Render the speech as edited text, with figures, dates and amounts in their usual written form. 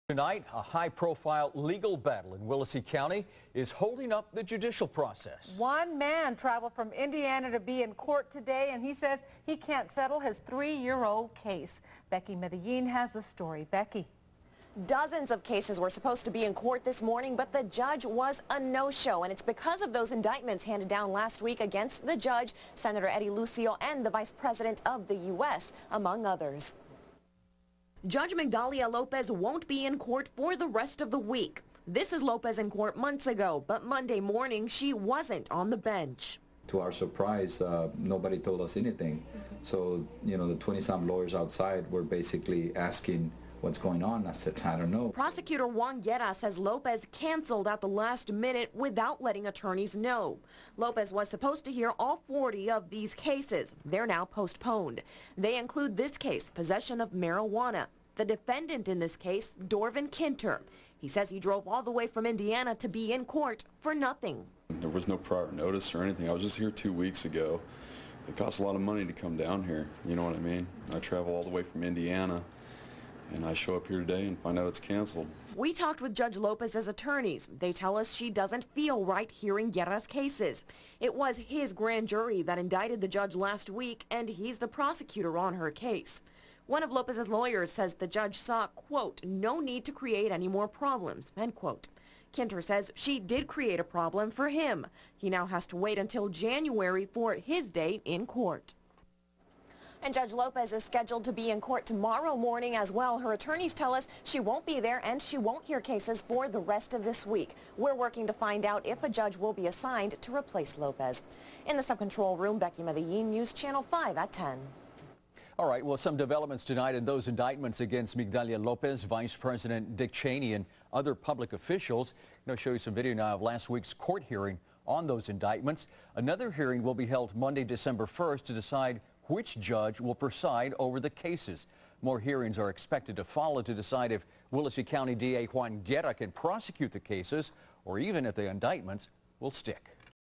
Tonight, a high-profile legal battle in Willacy County is holding up the judicial process. One man traveled from Indiana to be in court today, and he says he can't settle his 3-year-old case. Becky Medellin has the story. Becky. Dozens of cases were supposed to be in court this morning, but the judge was a no-show, and it's because of those indictments handed down last week against the judge, Senator Eddie Lucio, and the Vice President of the U.S., among others. Judge Migdalia Lopez won't be in court for the rest of the week. This is Lopez in court months ago, but Monday morning she wasn't on the bench. To our surprise, nobody told us anything. So, you know, the 20-some lawyers outside were basically asking what's going on. I said, I don't know. Prosecutor Juan Guerra says Lopez canceled at the last minute without letting attorneys know. Lopez was supposed to hear all 40 of these cases. They're now postponed. They include this case, possession of marijuana. The defendant in this case, Dorvin Kinter. He says he drove all the way from Indiana to be in court for nothing. There was no prior notice or anything. I was just here 2 weeks ago. It costs a lot of money to come down here, you know what I mean? I travel all the way from Indiana, and I show up here today and find out it's canceled. We talked with Judge Lopez's attorneys. They tell us she doesn't feel right hearing Guerra's cases. It was his grand jury that indicted the judge last week, and he's the prosecutor on her case. One of Lopez's lawyers says the judge saw, quote, no need to create any more problems, end quote. Kinter says she did create a problem for him. He now has to wait until January for his day in court. And Judge Lopez is scheduled to be in court tomorrow morning as well. Her attorneys tell us she won't be there and she won't hear cases for the rest of this week. We're working to find out if a judge will be assigned to replace Lopez. In the sub-control room, Becky Medellin, News Channel 5 at 10. All right, well, some developments tonight in those indictments against Migdalia Lopez, Vice President Dick Cheney, and other public officials. I'm going to show you some video now of last week's court hearing on those indictments. Another hearing will be held Monday, December 1st to decide which judge will preside over the cases. More hearings are expected to follow to decide if Willacy County DA Juan Guerra can prosecute the cases or even if the indictments will stick.